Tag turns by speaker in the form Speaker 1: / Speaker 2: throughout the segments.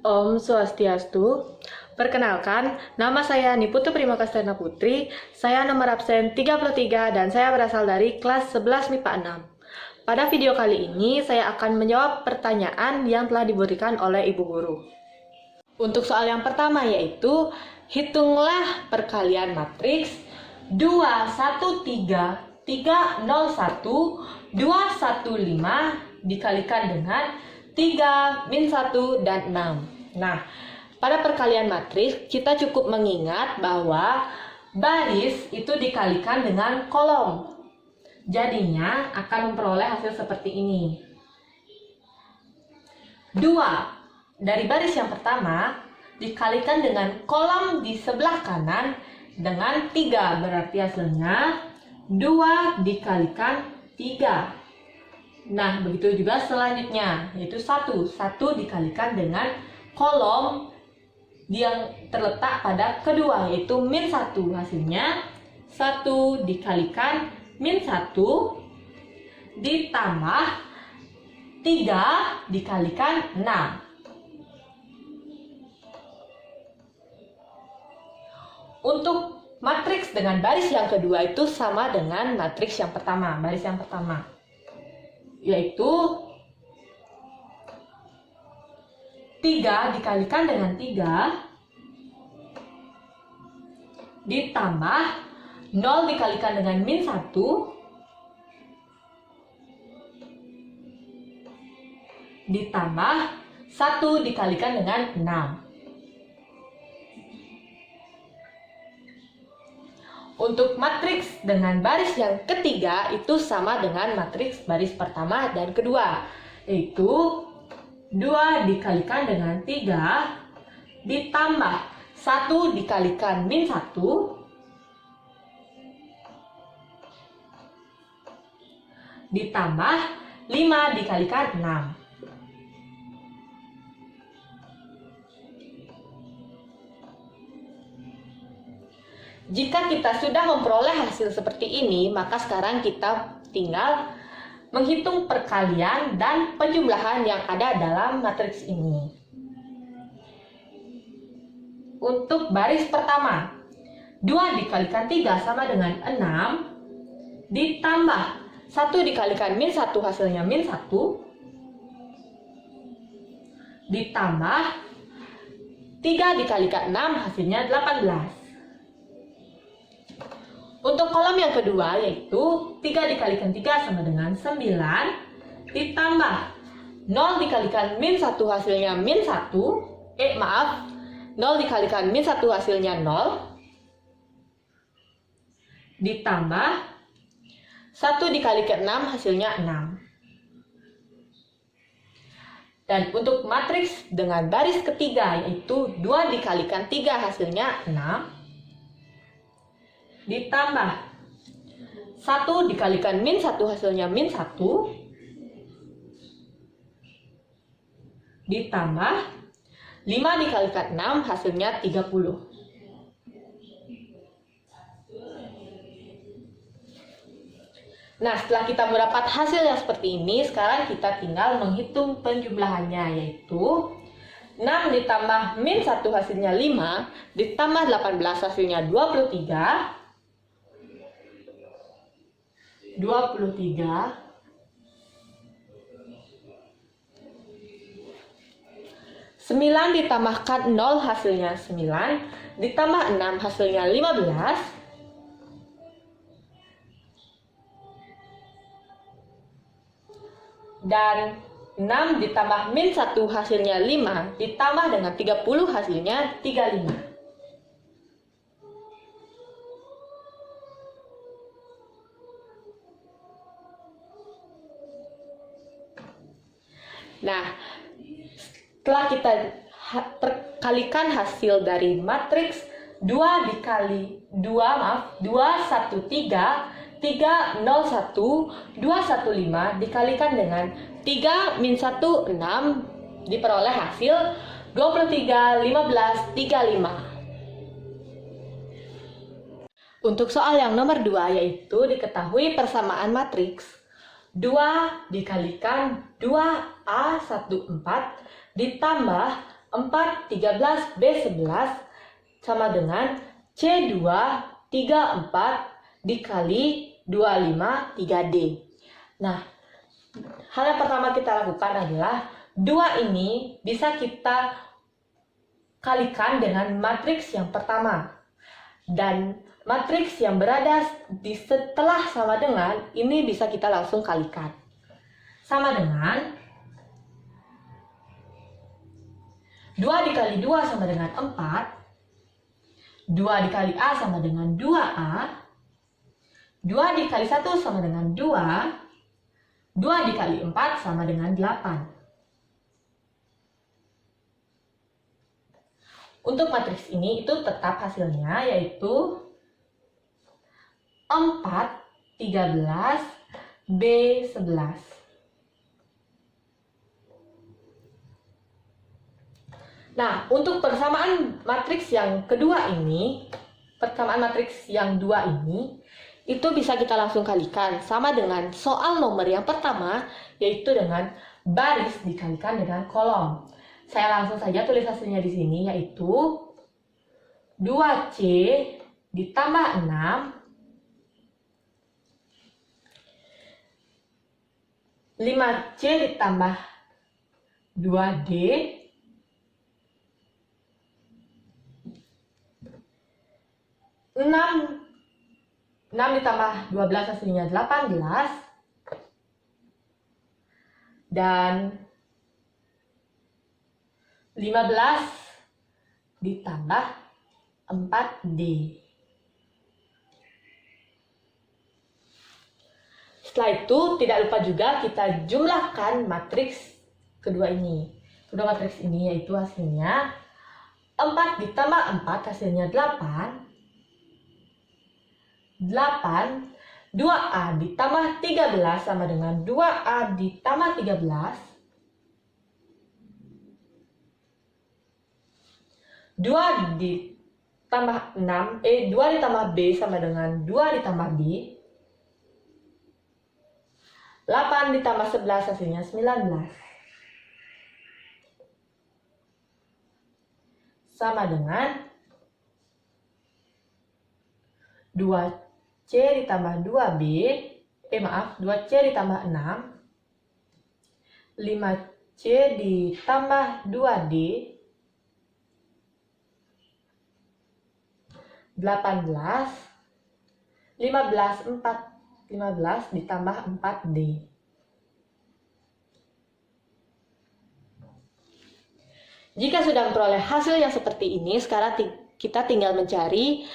Speaker 1: Om Swastiastu. Perkenalkan, nama saya Niputu Primakastana Putri. Saya nomor absen 33 dan saya berasal dari kelas 11 MIPA 6. Pada video kali ini, saya akan menjawab pertanyaan yang telah diberikan oleh Ibu Guru. Untuk soal yang pertama yaitu, hitunglah perkalian matriks 213, 301, 215 dikalikan dengan 3, min 1, dan 6. Nah, pada perkalian matriks, kita cukup mengingat bahwa baris itu dikalikan dengan kolom. Jadinya akan memperoleh hasil seperti ini. 2 dari baris yang pertama dikalikan dengan kolom di sebelah kanan dengan 3. Berarti hasilnya 2 dikalikan 3. Nah, begitu juga selanjutnya, yaitu 1 dikalikan dengan kolom yang terletak pada kedua, yaitu min 1. Hasilnya 1 dikalikan min 1 ditambah 3 dikalikan 6. Untuk matriks dengan baris yang kedua itu sama dengan matriks yang pertama, baris yang pertama, yaitu 3 dikalikan dengan 3 ditambah 0 dikalikan dengan min 1 ditambah 1 dikalikan dengan 6. Untuk matriks dengan baris yang ketiga itu sama dengan matriks baris pertama dan kedua, yaitu 2 dikalikan dengan 3 ditambah 1 dikalikan min 1 ditambah 5 dikalikan 6. Jika kita sudah memperoleh hasil seperti ini, maka sekarang kita tinggal menghitung perkalian dan penjumlahan yang ada dalam matriks ini. Untuk baris pertama, 2 dikalikan 3 sama dengan 6, ditambah 1 dikalikan min 1 hasilnya min 1, ditambah 3 dikalikan 6 hasilnya 18. Untuk kolom yang kedua yaitu 3 dikalikan 3 sama dengan 9 ditambah 0 dikalikan min 1 hasilnya min 1 0 dikalikan min 1 hasilnya 0 ditambah 1 dikalikan 6 hasilnya 6. Dan untuk matriks dengan baris ketiga yaitu 2 dikalikan 3 hasilnya 6 ditambah 1 dikalikan min 1 hasilnya min 1 ditambah 5 dikalikan 6 hasilnya 30. Nah, setelah kita mendapat hasil yang seperti ini, sekarang kita tinggal menghitung penjumlahannya, yaitu 6 ditambah min 1 hasilnya 5 ditambah 18 hasilnya 23 9 ditambahkan 0 hasilnya 9 ditambah 6 hasilnya 15 dan 6 ditambah min 1 hasilnya 5 ditambah dengan 30 hasilnya 35. Nah, setelah kita perkalikan hasil dari matriks 213, 301, 301, 215 dikalikan dengan 3 min 1, 6 diperoleh hasil 23, 15, 35. Untuk soal yang nomor 2 yaitu diketahui persamaan matriks 2 dikalikan 2A14 ditambah 4, 13, B 11 sama dengan C2, 3, 4 dikali 25, 3D. Nah, hal yang pertama kita lakukan adalah 2 ini bisa kita kalikan dengan matriks yang pertama. Dan matriks yang berada di setelah sama dengan ini bisa kita langsung kalikan. Sama dengan 2 dikali 2 sama dengan 4. 2 dikali A sama dengan 2A. 2 dikali 1 sama dengan 2. 2 dikali 4 sama dengan 8. Untuk matriks ini itu tetap hasilnya yaitu 4, 13, B 11. Nah, untuk persamaan matriks yang kedua ini, persamaan matriks yang 2 ini, itu bisa kita langsung kalikan sama dengan soal nomor yang pertama, yaitu dengan baris dikalikan dengan kolom. Saya langsung saja tulis hasilnya di sini, yaitu 2C ditambah 6, 5C ditambah 2D, 6 ditambah 12 hasilnya 18, dan 15 ditambah 4D. Setelah itu, tidak lupa juga kita jumlahkan matriks kedua ini. Kedua matriks ini yaitu hasilnya 4 ditambah 4 hasilnya 8. 8, 2A ditambah 13 sama dengan 2A ditambah 13. 2 ditambah 6, 2 ditambah B sama dengan 2 ditambah B. 8 ditambah 11 hasilnya 19. Sama dengan 2C ditambah 2B, 2C ditambah 6, 5C ditambah 2D, 18, 15 ditambah 4D. Jika sudah memperoleh hasil yang seperti ini, sekarang kita tinggal mencari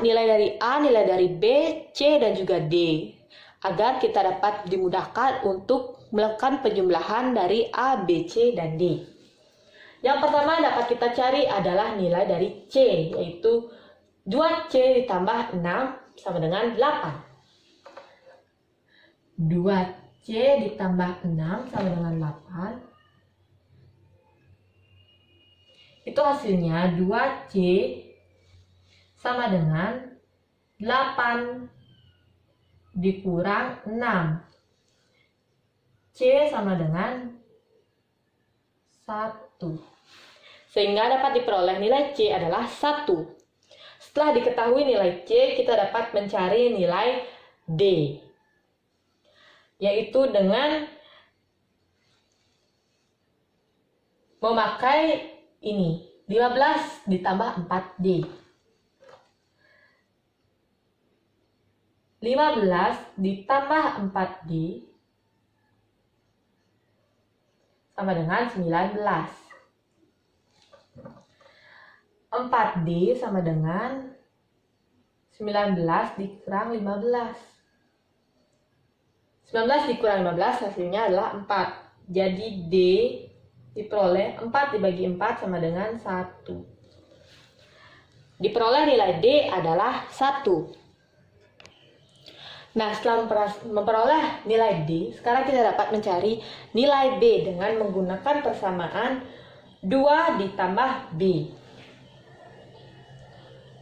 Speaker 1: nilai dari A, nilai dari B, C, dan juga D, agar kita dapat dimudahkan untuk melakukan penjumlahan dari A, B, C, dan D. Yang pertama dapat kita cari adalah nilai dari C, yaitu 2C ditambah 6 sama dengan 8. 2C ditambah 6 sama dengan 8. Itu hasilnya 2C sama dengan 8 dikurang 6. C sama dengan 1. Sehingga dapat diperoleh nilai C adalah 1. Setelah diketahui nilai C, kita dapat mencari nilai D, yaitu dengan memakai ini, 15 ditambah 4D. 15 ditambah 4D sama dengan 19. 4D sama dengan 19 dikurang 15. 19 dikurang 15 hasilnya adalah 4. Jadi D diperoleh 4 dibagi 4 sama dengan 1. Diperoleh nilai D adalah 1. Nah, setelah memperoleh nilai D, sekarang kita dapat mencari nilai B dengan menggunakan persamaan 2 ditambah B.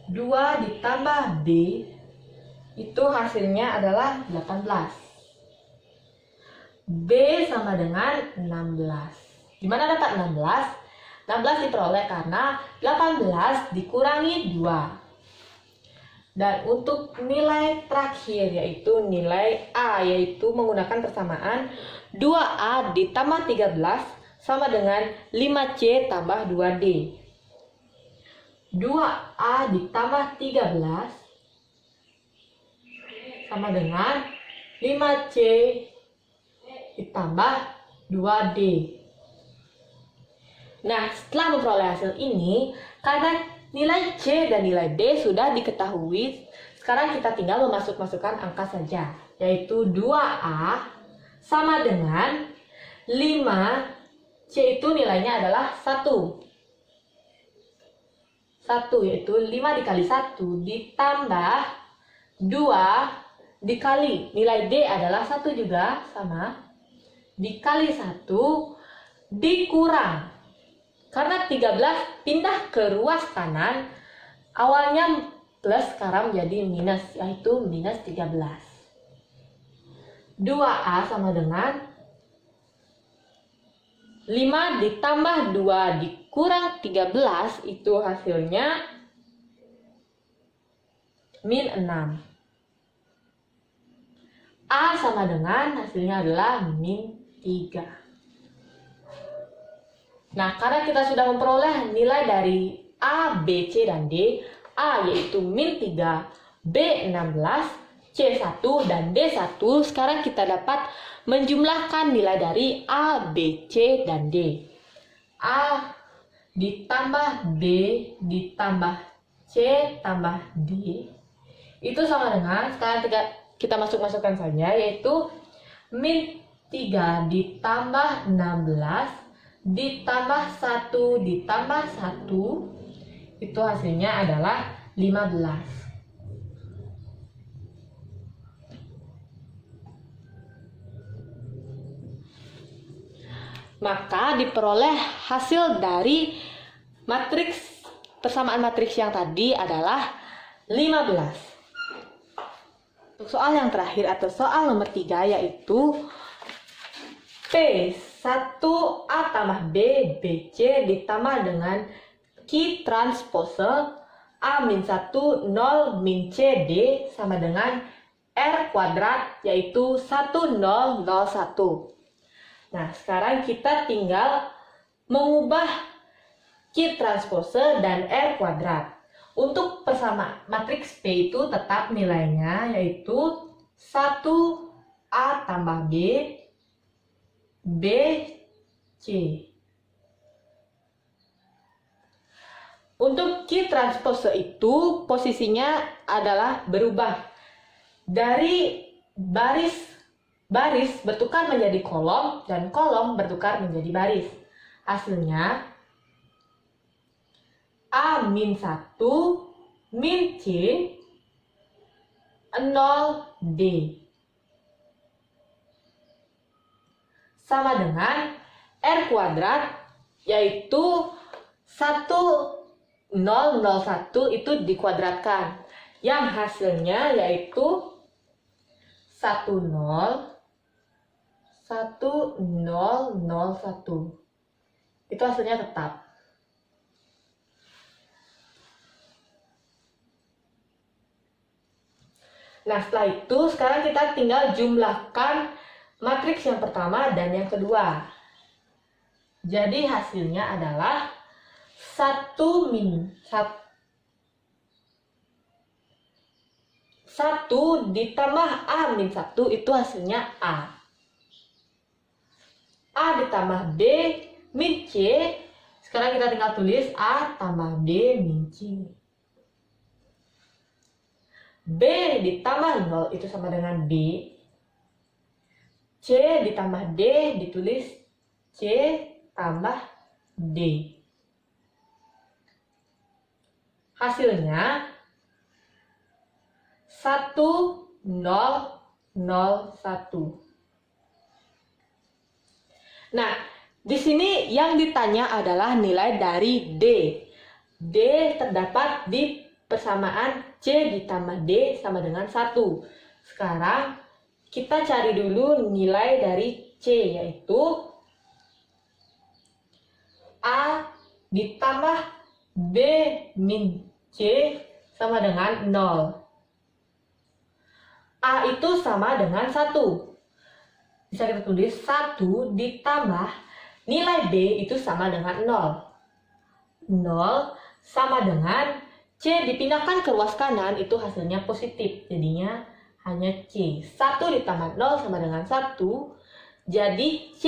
Speaker 1: 2 ditambah B itu hasilnya adalah 18. B sama dengan 16. Di mana dapat 16? 16 diperoleh karena 18 dikurangi 2. Dan untuk nilai terakhir yaitu nilai A, yaitu menggunakan persamaan 2A ditambah 13 sama dengan 5C tambah 2D. 2A ditambah 13 sama dengan 5C ditambah 2D. Nah, setelah memperoleh hasil ini, karena nilai C dan nilai D sudah diketahui, sekarang kita tinggal memasukkan angka saja, yaitu 2A sama dengan 5C itu nilainya adalah 1. 1 yaitu 5 dikali 1 ditambah 2 dikali nilai D adalah 1 juga sama dikali 1 dikurang. Karena 13 pindah ke ruas kanan, awalnya plus sekarang menjadi minus, yaitu minus 13. 2A sama dengan 5 ditambah 2 dikurang 13, itu hasilnya min 6. A sama dengan hasilnya adalah min 3. Nah, karena kita sudah memperoleh nilai dari A, B, C, dan D, A yaitu min 3, B 16, C 1, dan D 1, sekarang kita dapat menjumlahkan nilai dari A, B, C, dan D. A ditambah B ditambah C tambah D itu sama dengan, sekarang kita masukkan saja, yaitu min 3 ditambah 16 ditambah 1 ditambah 1 itu hasilnya adalah 15. Maka diperoleh hasil dari matriks persamaan matriks yang tadi adalah 15. Untuk soal yang terakhir atau soal nomor 3 yaitu P1A tambah B, BC ditambah dengan Q transpose A min 1, 0 min CD sama dengan R kuadrat yaitu 1001. Nah, sekarang kita tinggal mengubah Q transpose dan R kuadrat. Untuk persamaan matriks P itu tetap nilainya yaitu 1A tambah B, BC. Untuk Q transpose itu posisinya adalah berubah dari baris bertukar menjadi kolom dan kolom bertukar menjadi baris. Hasilnya A min 1 min C 0D sama dengan R kuadrat yaitu 1001 itu dikuadratkan yang hasilnya yaitu 1001. Itu hasilnya tetap. Nah, setelah itu sekarang kita tinggal jumlahkan matriks yang pertama dan yang kedua. Jadi hasilnya adalah 1 ditambah A min 1 itu hasilnya A. A ditambah B min C. Sekarang kita tinggal tulis A tambah B min C. B ditambah 0 itu sama dengan B. C ditambah D ditulis C tambah D. Hasilnya 1001. Nah, di sini yang ditanya adalah nilai dari D. D terdapat di persamaan C ditambah D sama dengan 1. Sekarang kita cari dulu nilai dari C yaitu A ditambah B min C sama dengan 0. A itu sama dengan 1. Bisa kita tulis 1 ditambah nilai B itu sama dengan 0. 0 sama dengan C dipindahkan ke ruas kanan itu hasilnya positif. Jadinya hanya C. 1 ditambah 0 sama dengan 1. Jadi C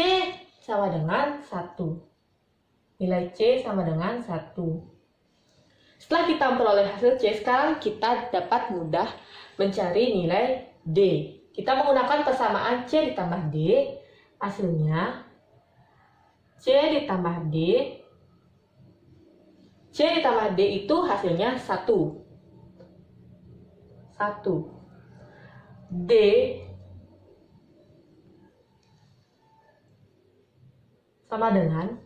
Speaker 1: sama dengan 1. Nilai C sama dengan 1. Setelah kita memperoleh hasil C, sekarang kita dapat mudah mencari nilai D. Kita menggunakan persamaan C ditambah D. Hasilnya C ditambah D. C ditambah D itu hasilnya 1. 1. D sama dengan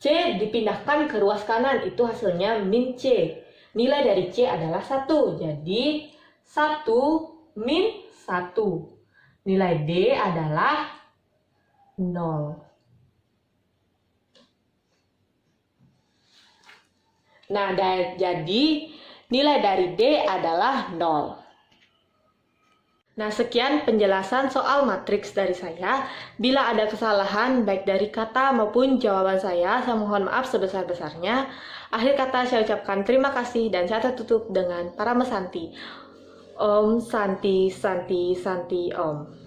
Speaker 1: C dipindahkan ke ruas kanan itu hasilnya min C. Nilai dari C adalah 1. Jadi 1 min 1. Nilai D adalah 0. Nah, jadi nilai dari D adalah 0. Nah, sekian penjelasan soal matriks dari saya. Bila ada kesalahan baik dari kata maupun jawaban saya mohon maaf sebesar-besarnya. Akhir kata saya ucapkan terima kasih dan saya tutup dengan Parama Santi. Om Santi Santi Santi Om.